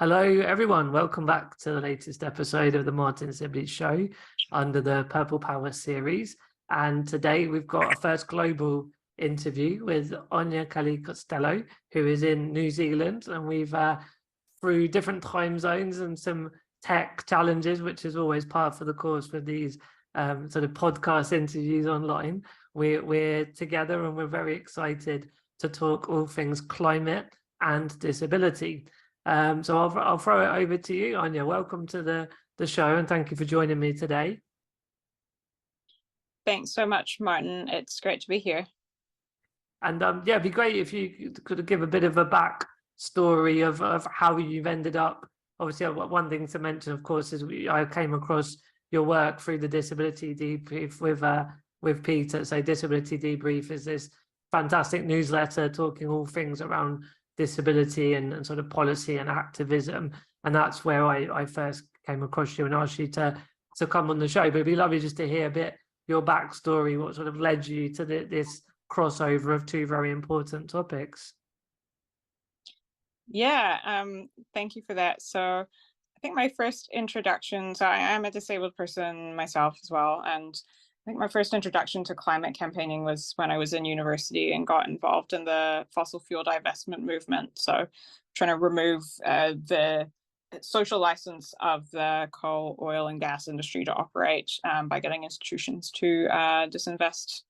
Hello, everyone. Welcome back to the latest episode of the Martyn Sibley Show under the Purple Power series. And today we've got a first global interview with Áine Kelly, who is in New Zealand. And we've, through different time zones and some tech challenges, which is always part of the course with these sort of podcast interviews online, we're together and we're very excited to talk all things climate and disability. So I'll throw it over to you, Áine. Welcome to the show, and thank you for joining me today. Thanks so much, Martin. It's great to be here. And yeah, it'd be great if you could give a bit of a backstory of how you've ended up. Obviously, one thing to mention, of course, is I came across your work through the Disability Debrief with Peter. So Disability Debrief is this fantastic newsletter talking all things around disability and sort of policy and activism, and that's where I first came across you and asked you to come on the show. But it'd be lovely just to hear a bit your backstory, what sort of led you to this crossover of two very important topics. Yeah, thank you for that. So I think my first introduction, so I am a disabled person myself as well, and I think my first introduction to climate campaigning was when I was in university and got involved in the fossil fuel divestment movement. So trying to remove the social license of the coal, oil and gas industry to operate by getting institutions to disinvest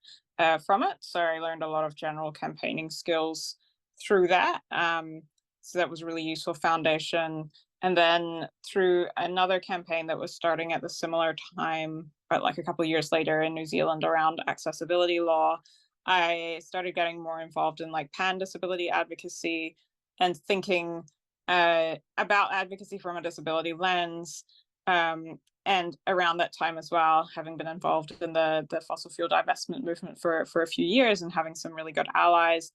from it. So I learned a lot of general campaigning skills through that. So that was a really useful foundation. And then through another campaign that was starting at the similar time, but like a couple of years later in New Zealand around accessibility law, I started getting more involved in like pan-disability advocacy and thinking about advocacy from a disability lens. And around that time as well, having been involved in the fossil fuel divestment movement for a few years and having some really good allies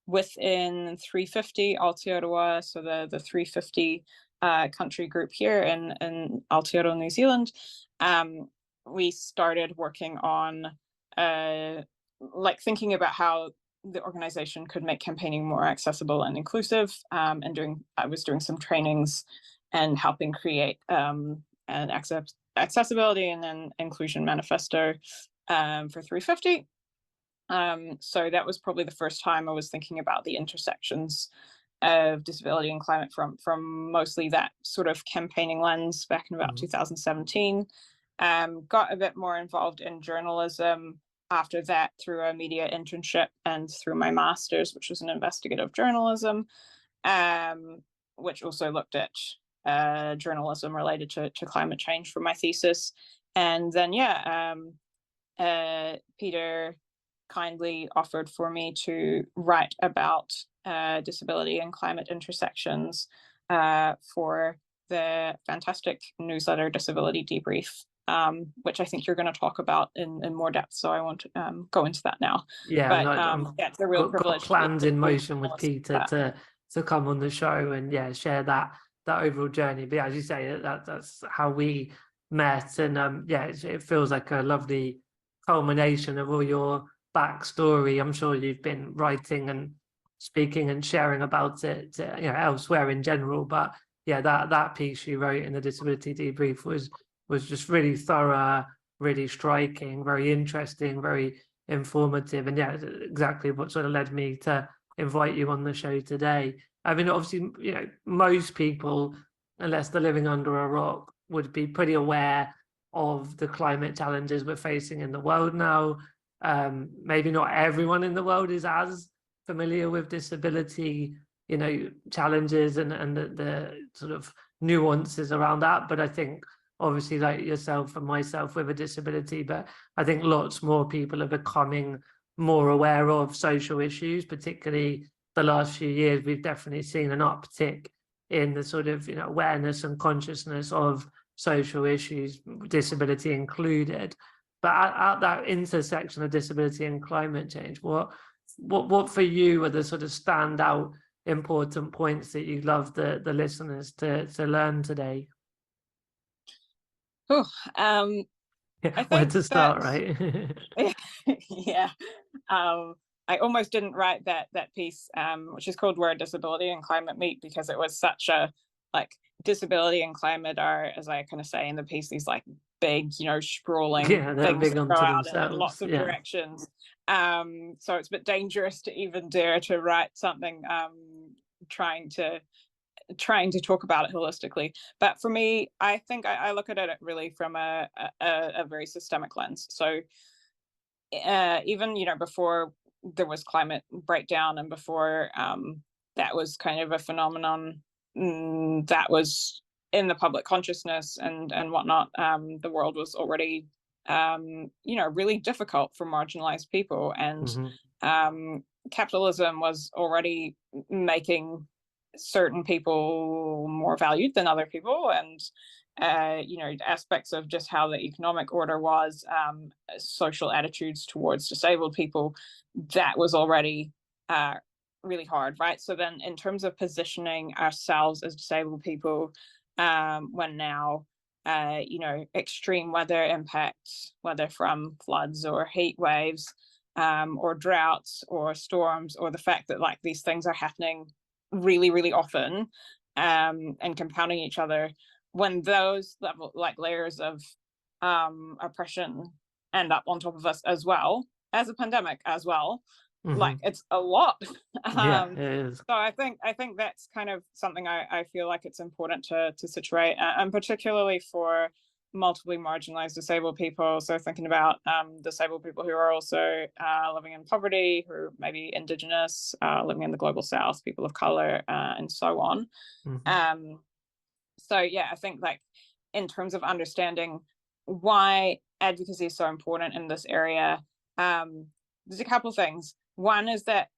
within 350 Aotearoa, so the 350 country group here in Aotearoa, New Zealand, we started working on like thinking about how the organization could make campaigning more accessible and inclusive, and I was doing some trainings and helping create an accessibility and then inclusion manifesto for 350. So that was probably the first time I was thinking about the intersections of disability and climate from mostly that sort of campaigning lens back in about 2017. Got a bit more involved in journalism after that through a media internship and through my master's, which was in investigative journalism, which also looked at journalism related to climate change for my thesis. And then, Peter kindly offered for me to write about disability and climate intersections for the fantastic newsletter Disability Debrief, which I think you're going to talk about in more depth. So I won't go into that now. Yeah, but it's a real privilege. Got plans in motion with Peter to come on the show and share that overall journey. But as you say, that's how we met, and it feels like a lovely culmination of all your backstory. I'm sure you've been writing and speaking and sharing about it elsewhere in general, but that piece you wrote in the Disability Debrief was just really thorough, really striking, very interesting, very informative, and exactly what sort of led me to invite you on the show today. I mean, obviously, most people, unless they're living under a rock, would be pretty aware of the climate challenges we're facing in the world now. Maybe not everyone in the world is as familiar with disability, challenges and the sort of nuances around that. But I think obviously like yourself and myself with a disability, but I think lots more people are becoming more aware of social issues, particularly the last few years. We've definitely seen an uptick in the sort of awareness and consciousness of social issues, disability included. But at that intersection of disability and climate change, what for you are the sort of standout important points that you'd love the listeners to learn today? Where to start, right? Yeah. I almost didn't write that piece, which is called Where Disability and Climate Meet, because it was such a like disability and climate are, as I kind of say in the piece, these like big, sprawling Yeah, they're things big that go onto out in themselves. lots of Yeah. directions. So it's a bit dangerous to even dare to write something trying to talk about it holistically. But for me, I think I look at it really from a very systemic lens. So even before there was climate breakdown, and before that was kind of a phenomenon that was in the public consciousness and whatnot, the world was already really difficult for marginalized people, and capitalism was already making certain people more valued than other people, and aspects of just how the economic order was, social attitudes towards disabled people, that was already really hard, right? So then in terms of positioning ourselves as disabled people, when now extreme weather impacts, whether from floods or heat waves, or droughts or storms, or the fact that like these things are happening really, really often, and compounding each other, when those layers of oppression end up on top of us, as well as a pandemic as well, like it's a lot. Yeah, it is. So I think that's kind of something I feel like it's important to situate, and particularly for multiply marginalized disabled people. So thinking about disabled people who are also living in poverty, who may be Indigenous, living in the global South, people of color, and so on. So yeah, I think like in terms of understanding why advocacy is so important in this area, there's a couple of things. One is that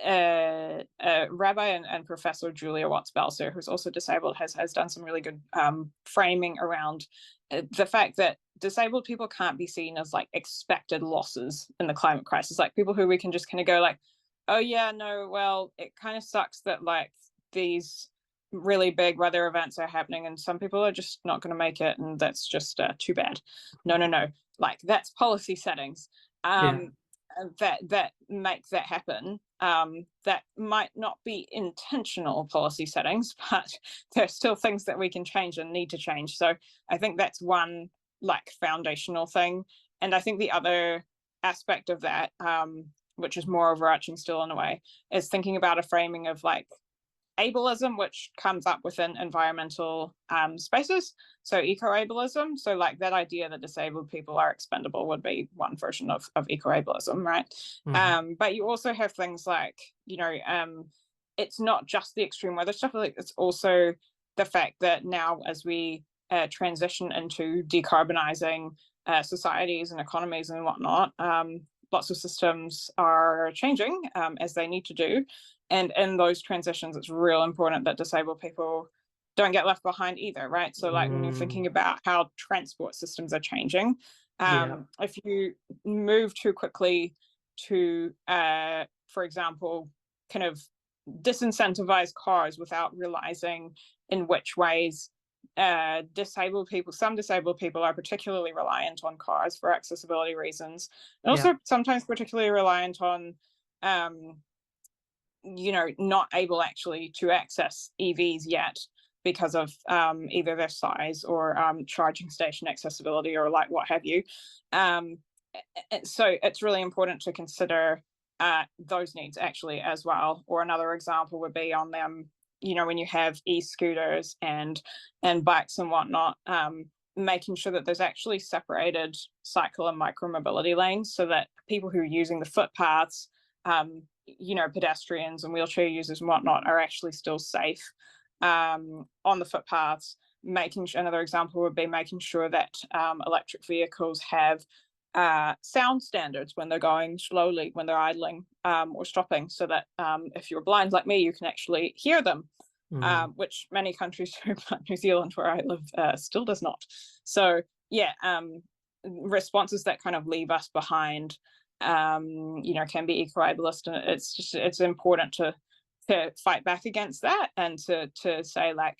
Rabbi and Professor Julia Watts-Belzer, who's also disabled, has done some really good framing around the fact that disabled people can't be seen as like expected losses in the climate crisis, like people who we can just kind of go like, oh yeah, no, well, it kind of sucks that like these really big weather events are happening and some people are just not going to make it, and that's just too bad. No, like that's policy settings that make that happen. That might not be intentional policy settings, but there's still things that we can change and need to change. So I think that's one like foundational thing. And I think the other aspect of that, which is more overarching still in a way, is thinking about a framing of like ableism, which comes up within environmental spaces. So eco-ableism, so like that idea that disabled people are expendable would be one version of eco-ableism, right? But you also have things like, it's not just the extreme weather stuff, like it's also the fact that now as we transition into decarbonizing societies and economies and whatnot, lots of systems are changing as they need to do. And in those transitions, it's real important that disabled people don't get left behind either, right? So like when you're thinking about how transport systems are changing, if you move too quickly to, for example, kind of disincentivize cars without realizing in which ways some disabled people are particularly reliant on cars for accessibility reasons, and also sometimes particularly reliant on not able actually to access EVs yet because of either their size or charging station accessibility or like what have you. So it's really important to consider those needs actually as well. Or another example would be on them, when you have e-scooters and bikes and whatnot, making sure that there's actually separated cycle and micromobility lanes so that people who are using the footpaths, pedestrians and wheelchair users and whatnot are actually still safe on the footpaths. Another example would be making sure that electric vehicles have sound standards when they're going slowly, when they're idling or stopping, so that if you're blind like me, you can actually hear them, which many countries, like New Zealand where I live, still does not. So yeah, responses that kind of leave us behind can be eco-ableist, and it's important to fight back against that and to say like,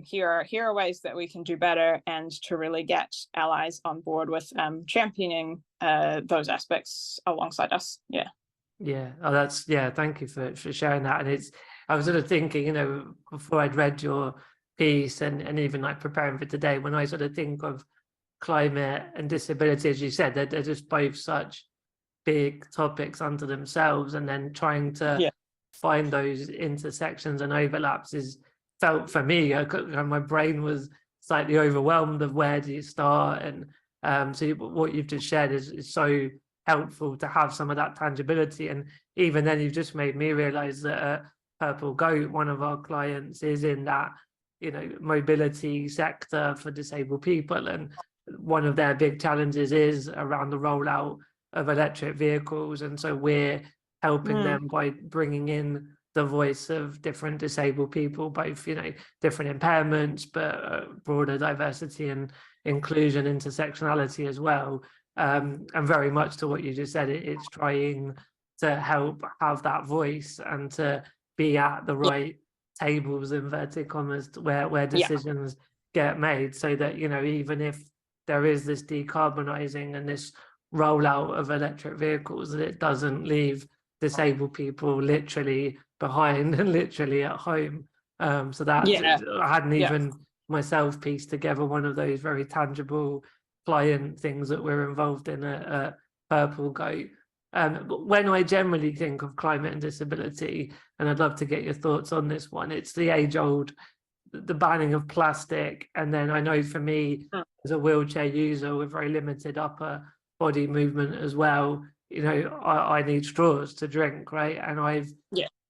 here are ways that we can do better, and to really get allies on board with championing those aspects alongside us. Oh, thank you for sharing that. And I was sort of thinking, you know, before I'd read your piece and even like preparing for today, when I sort of think of climate and disability, as you said, they're just both such big topics unto themselves, and then trying to find those intersections and overlaps is felt for me, my brain was slightly overwhelmed of where do you start. And so what you've just shared is so helpful to have some of that tangibility. And even then, you've just made me realize that Purple Goat, one of our clients, is in that, you know, mobility sector for disabled people, and one of their big challenges is around the rollout of electric vehicles. And so we're helping them by bringing in the voice of different disabled people, both, you know, different impairments, but broader diversity and inclusion, intersectionality as well. And very much to what you just said, it's trying to help have that voice and to be at the right tables, inverted commas, where decisions get made, so that, you know, even if there is this decarbonising and this rollout of electric vehicles, that it doesn't leave disabled people literally behind and literally at home. So that I hadn't even myself pieced together one of those very tangible client things that we're involved in at Purple Goat. When I generally think of climate and disability, and I'd love to get your thoughts on this one, it's the age-old, the banning of plastic. And then I know for me, as a wheelchair user with very limited upper body movement as well, you know, I need straws to drink, right? And I've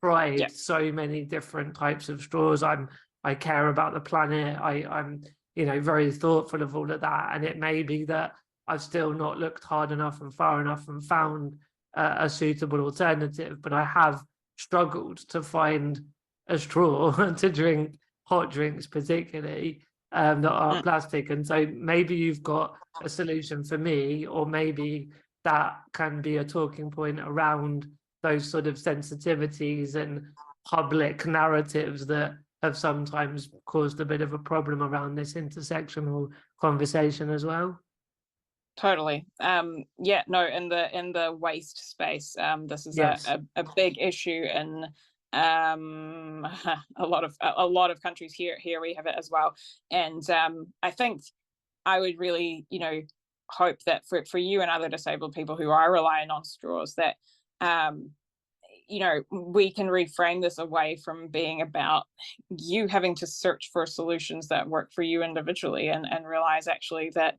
tried so many different types of straws. I care about the planet. I'm, you know, very thoughtful of all of that. And it may be that I've still not looked hard enough and far enough and found a suitable alternative, but I have struggled to find a straw to drink hot drinks, particularly that are plastic. And so maybe you've got a solution for me, or maybe that can be a talking point around those sort of sensitivities and public narratives that have sometimes caused a bit of a problem around this intersectional conversation as well. Totally. Yeah, no, in the waste space, this is a big issue in a lot of countries. Here we have it as well. And I think I would really, you know, hope that for you and other disabled people who are relying on straws, that you know, we can reframe this away from being about you having to search for solutions that work for you individually, and realize actually that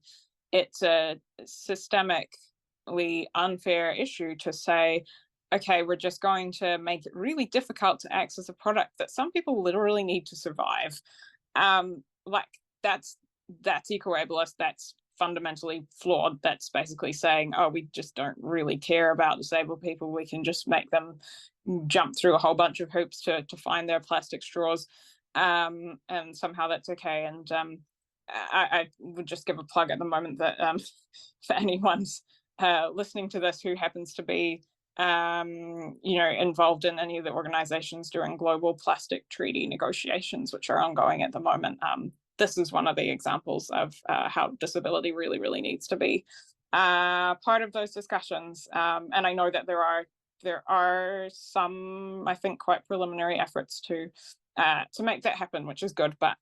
it's a systemically unfair issue to say, okay, we're just going to make it really difficult to access a product that some people literally need to survive. Like that's eco-ableist, that's fundamentally flawed. That's basically saying, oh, we just don't really care about disabled people. We can just make them jump through a whole bunch of hoops to find their plastic straws. And somehow that's okay. And I would just give a plug at the moment that for anyone's listening to this who happens to be you know, involved in any of the organizations doing global plastic treaty negotiations, which are ongoing at the moment, this is one of the examples of how disability really, really needs to be part of those discussions. And I know that there are some, I think, quite preliminary efforts to make that happen, which is good. But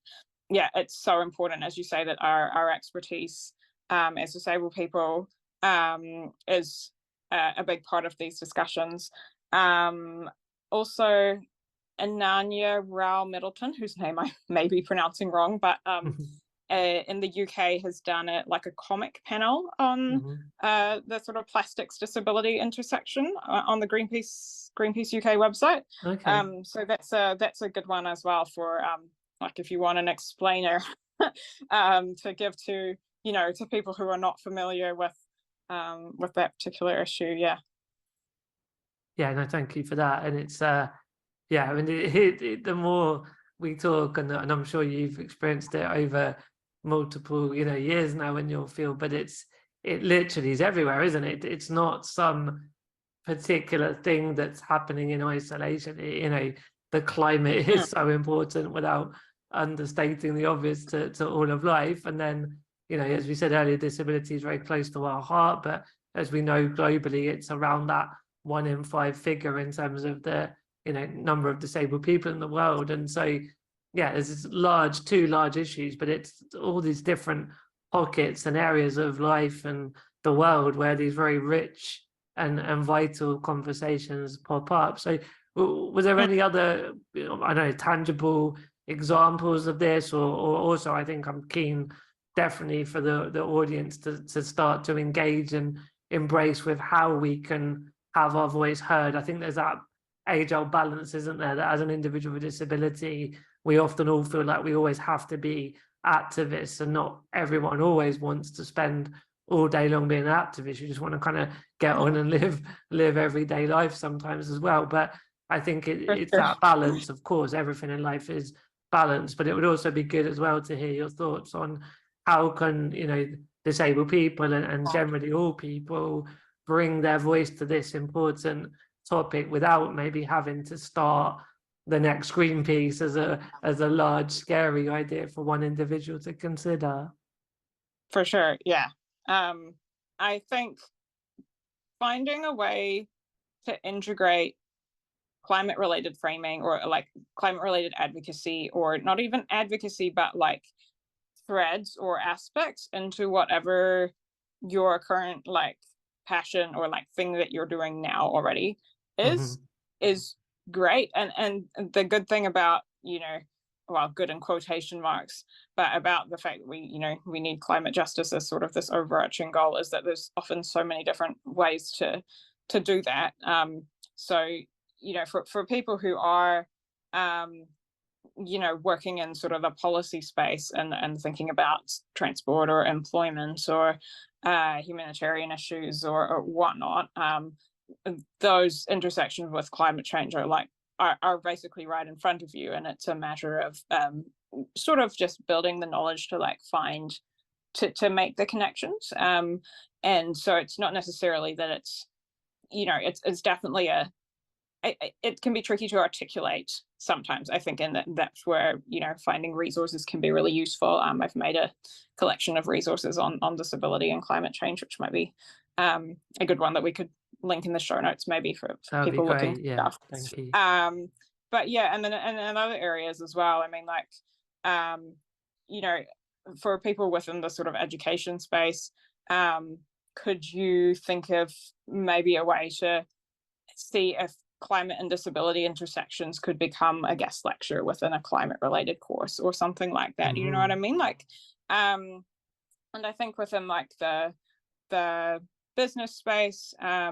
yeah, it's so important, as you say, that our expertise as disabled people is a big part of these discussions. Also, Áine Rao Middleton, whose name I may be pronouncing wrong, but in the UK has done it like a comic panel on the sort of plastics disability intersection on the Greenpeace UK website. Okay. So that's a good one as well for like if you want an explainer to give to, you know, to people who are not familiar with that particular issue. Yeah, no, thank you for that. And it's yeah, I mean, the more we talk, and I'm sure you've experienced it over multiple, you know, years now in your field, but it literally is everywhere, isn't it? It's not some particular thing that's happening in isolation. You know, the climate is so important, without understating the obvious, to all of life. And then, you know, as we said earlier, disability is very close to our heart, but as we know globally, it's around that 1 in 5 figure in terms of the, number of disabled people in the world. And so, yeah, there's this two large issues, but it's all these different pockets and areas of life and the world where these very rich and vital conversations pop up. So was there any other, I don't know, tangible examples of this, or also, I think I'm keen definitely for the audience to start to engage and embrace with how we can have our voice heard. I think there's that age-old balance, isn't there, that as an individual with disability, we often all feel like we always have to be activists, and not everyone always wants to spend all day long being an activist. You just want to kind of get on and live everyday life sometimes as well. But I think it's that balance. Of course, everything in life is balanced, but it would also be good as well to hear your thoughts on how can disabled people and generally all people bring their voice to this important topic without maybe having to start the next Greenpeace as a large scary idea for one individual to consider. For sure, yeah. I think finding a way to integrate climate related framing, or like climate related advocacy, or not even advocacy, but like threads or aspects into whatever your current like passion or like thing that you're doing now already is great. And the good thing about, well, good in quotation marks, but about the fact that we need climate justice as sort of this overarching goal, is that there's often so many different ways to do that. So for people who are working in sort of the policy space and thinking about transport or employment or humanitarian issues or whatnot, those intersections with climate change are basically right in front of you, and it's a matter of sort of just building the knowledge to like find to make the connections. And so it's not necessarily that it's it's definitely it can be tricky to articulate sometimes, I think, and that's where finding resources can be really useful. I've made a collection of resources on disability and climate change, which might be a good one that we could link in the show notes, maybe for people looking for stuff. Thank you. But yeah, and then in other areas as well. I mean, like for people within the sort of education space, could you think of maybe a way to see if climate and disability intersections could become a guest lecture within a climate related course or something like that? You know what I mean? Like, and I think within like the business space, I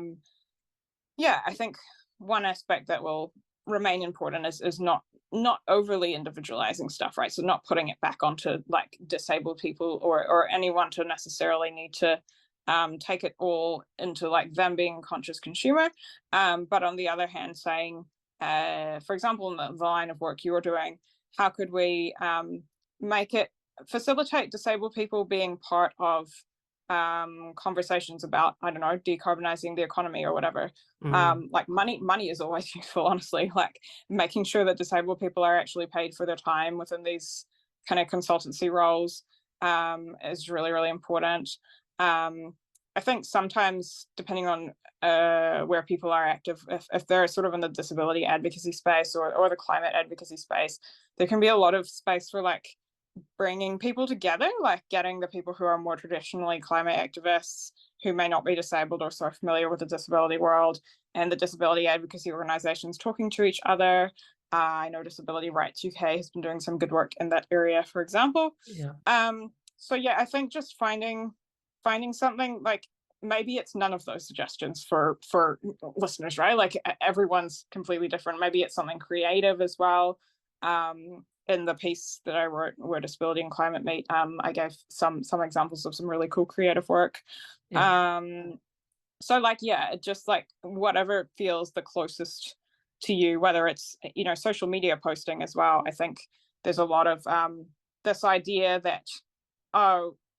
think one aspect that will remain important is not overly individualizing stuff, right? So not putting it back onto like disabled people or anyone to necessarily need to take it all into like them being a conscious consumer, but on the other hand saying, for example, in the line of work you're doing, how could we facilitate disabled people being part of conversations about, I don't know, decarbonizing the economy or whatever. Like money is always useful, honestly. Like making sure that disabled people are actually paid for their time within these kind of consultancy roles is really, really important. I think sometimes, depending on where people are active, if they're sort of in the disability advocacy space or the climate advocacy space, there can be a lot of space for like bringing people together, like getting the people who are more traditionally climate activists who may not be disabled or so familiar with the disability world and the disability advocacy organizations talking to each other. I know Disability Rights UK has been doing some good work in that area, for example. So yeah, I think just finding something, like maybe it's none of those suggestions for listeners, right? Like everyone's completely different. Maybe it's something creative as well. In the piece that I wrote, Where Disability and Climate Meet, I gave some examples of some really cool creative work. So like, yeah, just like whatever feels the closest to you, whether it's, social media posting as well. I think there's a lot of this idea that,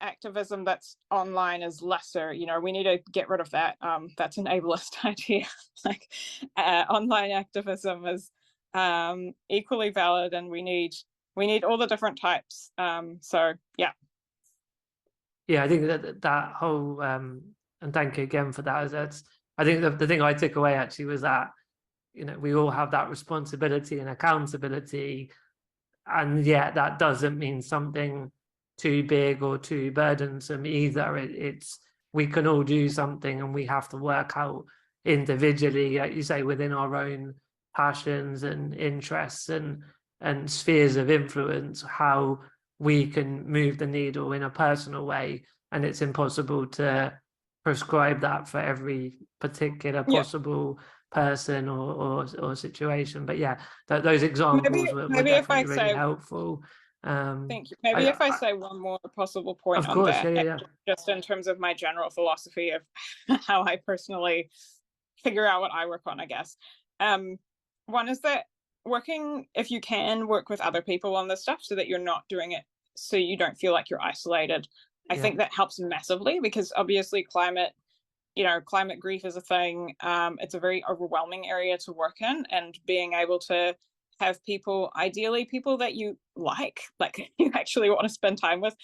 activism that's online is lesser. We need to get rid of that. That's an ableist idea. Like online activism is equally valid, and we need all the different types. So yeah, I think that whole and thank you again for that. I think the thing I took away actually was that we all have that responsibility and accountability, and yet that doesn't mean something too big or too burdensome either. It's we can all do something, and we have to work out individually, like you say, within our own passions and interests and spheres of influence, how we can move the needle in a personal way. And it's impossible to prescribe that for every particular possible person or situation. But yeah, those examples were maybe if I definitely really say, helpful. thank you. Maybe if I say one more possible point of on course, that, yeah. just in terms of my general philosophy of how I personally figure out what I work on, I guess. One is that if you can work with other people on this stuff so that you're not doing it so you don't feel like you're isolated. I think that helps massively, because obviously climate grief is a thing. It's a very overwhelming area to work in, and being able to have people, ideally people that you like you actually want to spend time with,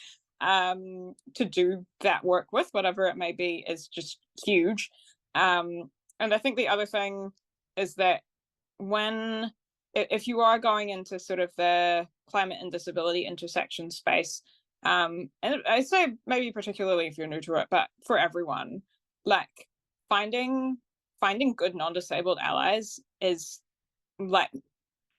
to do that work with, whatever it may be, is just huge. And I think the other thing is that if you are going into sort of the climate and disability intersection space, and I say maybe particularly if you're new to it, but for everyone, like finding good non-disabled allies is like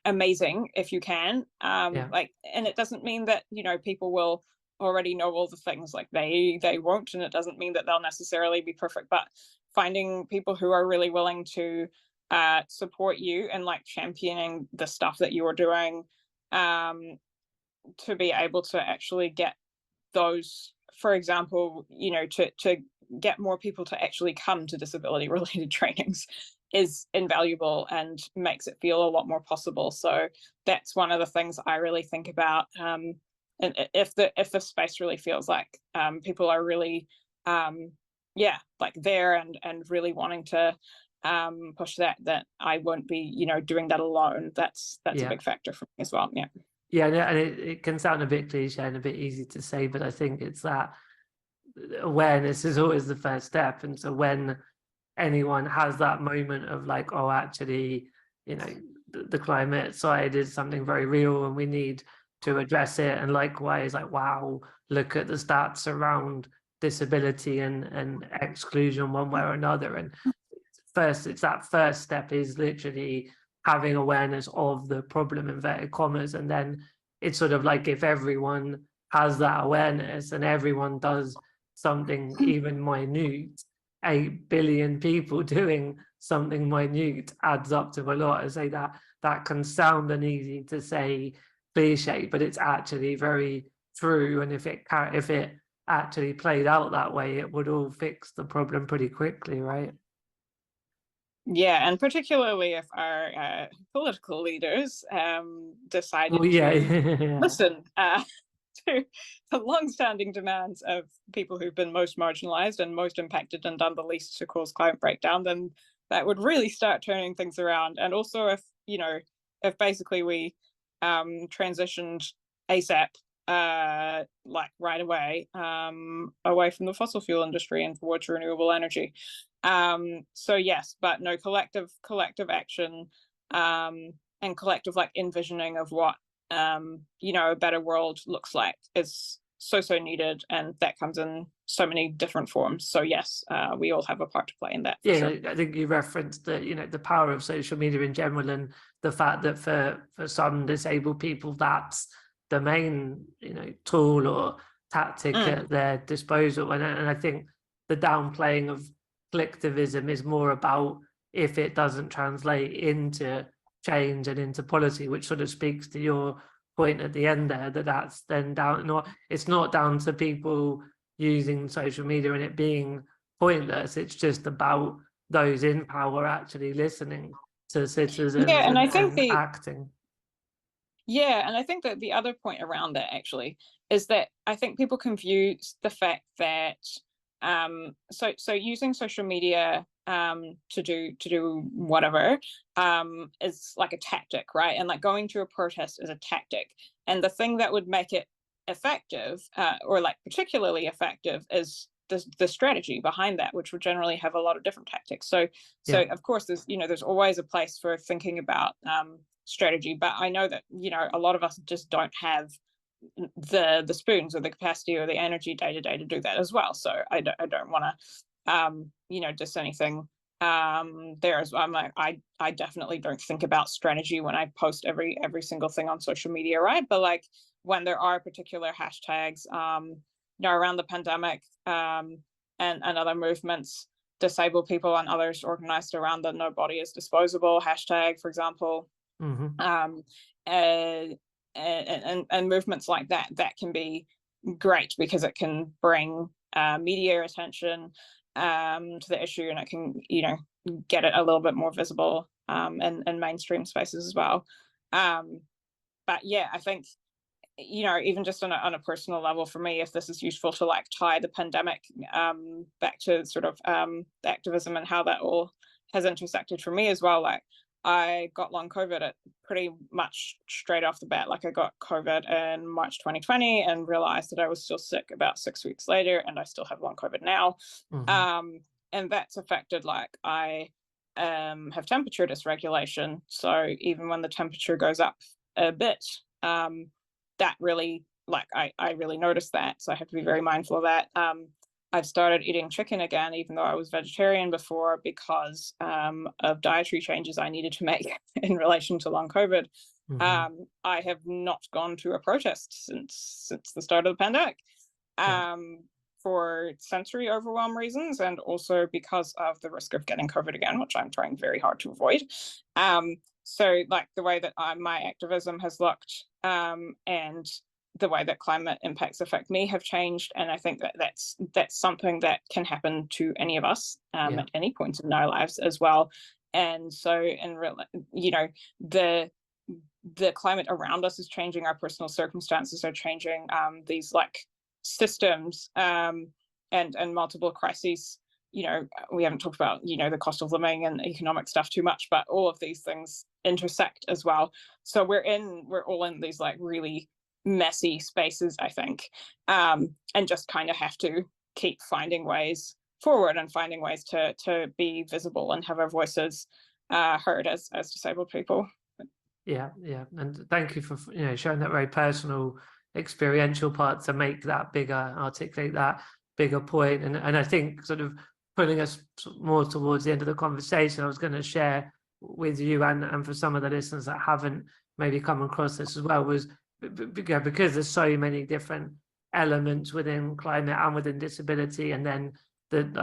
amazing if you can. Like, and it doesn't mean that people will already know all the things, like they won't, and it doesn't mean that they'll necessarily be perfect, but finding people who are really willing to support you and like championing the stuff that you're doing, to be able to actually get those, for example, to get more people to actually come to disability related trainings is invaluable and makes it feel a lot more possible. So that's one of the things I really think about. And if the space really feels like people are really like there and really wanting to push that I won't be doing that alone. That's a big factor for me as well. Yeah, and it can sound a bit cliche and a bit easy to say, but I think it's that awareness is always the first step. And so when anyone has that moment of like, oh, actually, the climate side is something very real and we need to address it. And likewise, like, wow, look at the stats around disability and exclusion one way or another. And it's that first step is literally having awareness of the problem, inverted commas, and then it's sort of like if everyone has that awareness and everyone does something even minute, 8 billion people doing something minute adds up to a lot. I say that can sound an easy to say cliche, but it's actually very true. And if it actually played out that way, it would all fix the problem pretty quickly, right? Yeah, and particularly if our political leaders decided to listen to the long-standing demands of people who've been most marginalized and most impacted and done the least to cause climate breakdown, then that would really start turning things around. And also if basically we transitioned ASAP, like right away, away from the fossil fuel industry and towards renewable energy. So yes, but no, collective action, and collective like envisioning of what a better world looks like is so needed, and that comes in so many different forms. So yes, we all have a part to play in that. Yeah, sure. I think you referenced the power of social media in general, and the fact that for some disabled people that's the main tool or tactic at their disposal. And I think the downplaying of collectivism is more about if it doesn't translate into change and into policy, which sort of speaks to your point at the end there, that's then it's not down to people using social media and it being pointless. It's just about those in power actually listening to citizens and acting. Yeah, and I think that the other point around that actually is that I think people confuse the fact that so using social media to do whatever is like a tactic, right? And like going to a protest is a tactic. And the thing that would make it effective, or like particularly effective, is the strategy behind that, which would generally have a lot of different tactics. So Yeah. of course there's always a place for thinking about strategy, but I know that a lot of us just don't have the spoons or the capacity or the energy day to day to do that as well. So I don't want to just anything there as well. I'm like, I definitely don't think about strategy when I post every single thing on social media, right? But like when there are particular hashtags around the pandemic and other movements, disabled people and others organized around the no body is disposable hashtag, for example. And movements like that can be great because it can bring media attention to the issue, and it can get it a little bit more visible in mainstream spaces as well. But yeah, I think even just on a personal level, for me, if this is useful to like tie the pandemic back to sort of the activism and how that all has intersected for me as well, like I got long COVID at pretty much straight off the bat. Like I got COVID in March 2020 and realized that I was still sick about 6 weeks later, and I still have long COVID now. And that's affected, like I have temperature dysregulation. So even when the temperature goes up a bit, that really, like I really noticed that. So I have to be very mindful of that. I've started eating chicken again, even though I was vegetarian before, because of dietary changes I needed to make in relation to long COVID. I have not gone to a protest since the start of the pandemic for sensory overwhelm reasons, and also because of the risk of getting COVID again, which I'm trying very hard to avoid. So like the way that my activism has looked and the way that climate impacts affect me have changed, and I think that's something that can happen to any of us at any point in our lives as well. And so, in real, the climate around us is changing. Our personal circumstances are changing. These like systems and multiple crises. We haven't talked about the cost of living and economic stuff too much, but all of these things intersect as well. So we're all in these like really messy spaces, I think, and just kind of have to keep finding ways forward and finding ways to be visible and have our voices heard as disabled people. Yeah, and thank you for showing that very personal, experiential part to make that bigger, articulate that bigger point. And I think sort of putting us more towards the end of the conversation, I was going to share with you and for some of the listeners that haven't maybe come across this as well, was because there's so many different elements within climate and within disability, and then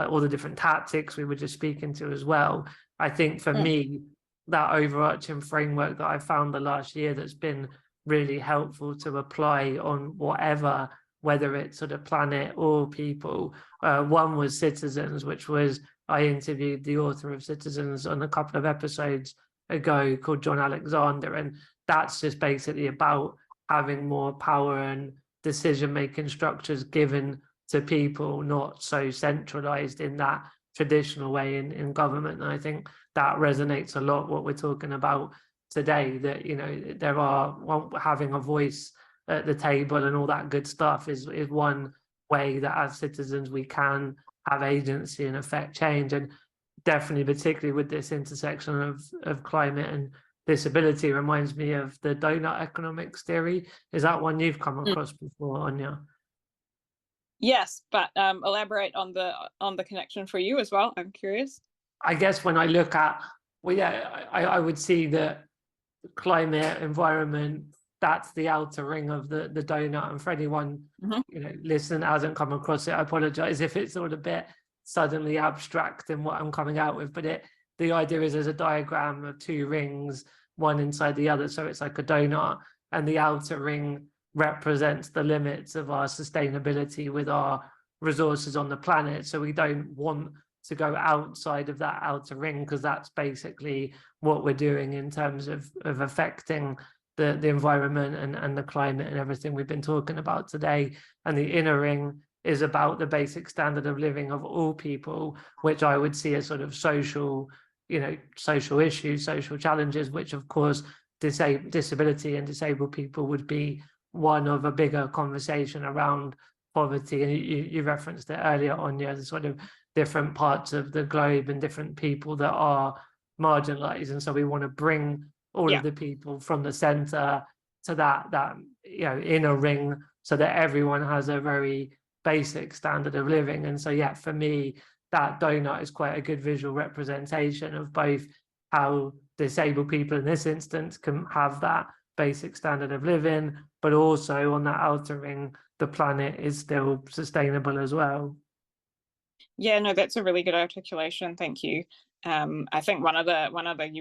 all the different tactics we were just speaking to as well. I think for me, that overarching framework that I found the last year that's been really helpful to apply on whatever, whether it's sort of planet or people. One was Citizens, which was, I interviewed the author of Citizens on a couple of episodes ago called John Alexander, and that's just basically about having more power and decision-making structures given to people, not so centralized in that traditional way in government. And I think that resonates a lot what we're talking about today, that there are having a voice at the table and all that good stuff is one way that as citizens we can have agency and affect change. And definitely, particularly with this intersection of climate and disability, reminds me of the donut economics theory. Is that one you've come across before, Áine? Yes, but elaborate on the connection for you as well. I'm curious. I guess when I look at, I would see that climate, environment, that's the outer ring of the donut. And for anyone listening hasn't come across it, I apologize if it's all a bit suddenly abstract in what I'm coming out with. But the idea is there's a diagram of two rings, one inside the other, so it's like a donut, and the outer ring represents the limits of our sustainability with our resources on the planet. So we don't want to go outside of that outer ring, because that's basically what we're doing in terms of affecting the environment and the climate and everything we've been talking about today. And the inner ring is about the basic standard of living of all people, which I would see as sort of social issues, social challenges, which of course disability and disabled people would be one of a bigger conversation around poverty, and you referenced it earlier on, the sort of different parts of the globe and different people that are marginalized, and so we want to bring all of the people from the center to that inner ring, so that everyone has a very basic standard of living. And so for me, that donut is quite a good visual representation of both how disabled people in this instance can have that basic standard of living, but also on that outer ring, the planet is still sustainable as well. Yeah, no, that's a really good articulation. Thank you. I think one of the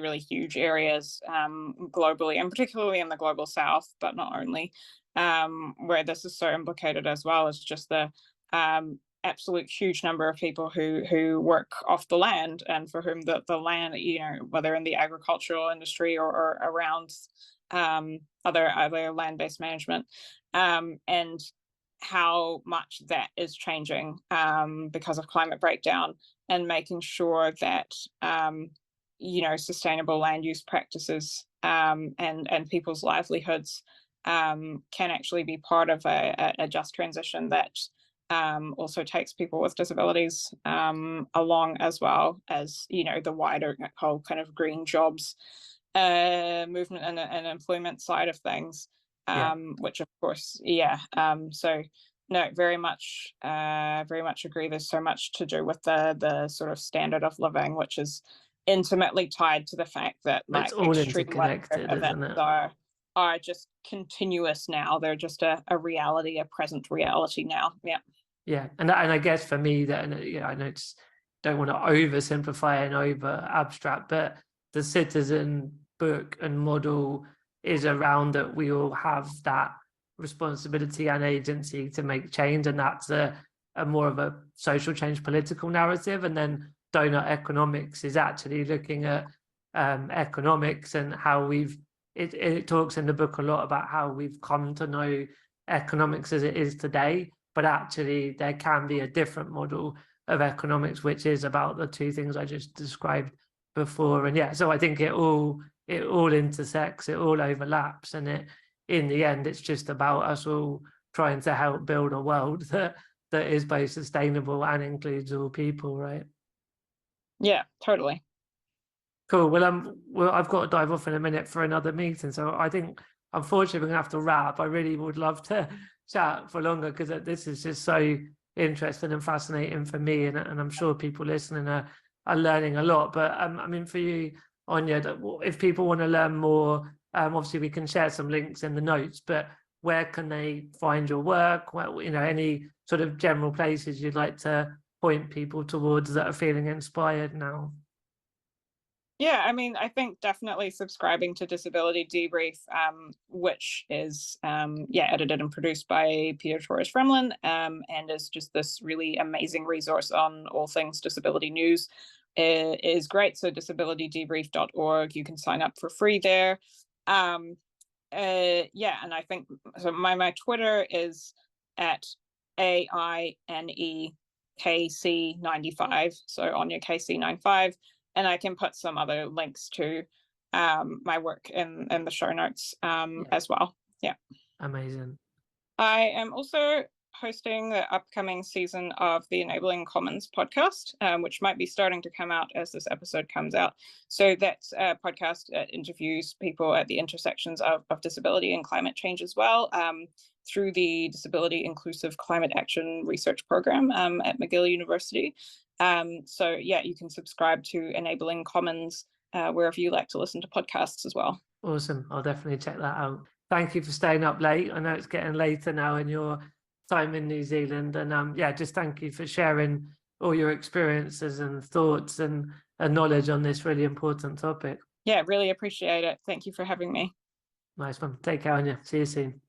really huge areas globally, and particularly in the global south, but not only, where this is so implicated as well, is just the absolute huge number of people who work off the land, and for whom the land, whether in the agricultural industry or around other land-based management, and how much that is changing because of climate breakdown, and making sure that sustainable land use practices and people's livelihoods can actually be part of a just transition that also takes people with disabilities along, as well as the wider whole kind of green jobs movement and employment side of things. Which of course, so no, very much agree. There's so much to do with the sort of standard of living, which is intimately tied to the fact that it's all interconnected, isn't it? Are just continuous now. They're just a reality, a present reality now. And I guess for me, that I know don't want to oversimplify and over abstract, but the citizen book and model is around that we all have that responsibility and agency to make change, and that's a more of a social change political narrative. And then donut economics is actually looking at economics and how it talks in the book a lot about how we've come to know economics as it is today, but actually there can be a different model of economics which is about the two things I just described before. And so I think it all intersects, it all overlaps, and in the end it's just about us all trying to help build a world that is both sustainable and includes all people, right? Yeah, totally. Cool. Well, I've got to dive off in a minute for another meeting, so I think unfortunately we're gonna have to wrap. I really would love to chat for longer, because this is just so interesting and fascinating for me, and I'm sure people listening are learning a lot. But I mean, for you, Áine, if people want to learn more, obviously we can share some links in the notes, but where can they find your work? Well, any sort of general places you'd like to point people towards that are feeling inspired now? Yeah, I mean, I think definitely subscribing to Disability Debrief, which is edited and produced by Peter Torres Fremlin, and is just this really amazing resource on all things disability news, is great. So disabilitydebrief.org, you can sign up for free there. And I think so. My Twitter is at AINEKC95, so Áine KC95. And I can put some other links to my work in the show notes as well. Yeah. Amazing. I am also hosting the upcoming season of the Enabling Commons podcast, which might be starting to come out as this episode comes out. So that's a podcast that interviews people at the intersections of disability and climate change as well, through the Disability Inclusive Climate Action Research Program at McGill University. So you can subscribe to Enabling Commons wherever you like to listen to podcasts as well. Awesome. I'll definitely check that out. Thank you for staying up late. I know it's getting later now in your time in New Zealand, and just thank you for sharing all your experiences and thoughts and knowledge on this really important topic. Yeah, really appreciate it. Thank you for having me. Nice one. Take care, Áine. See you soon.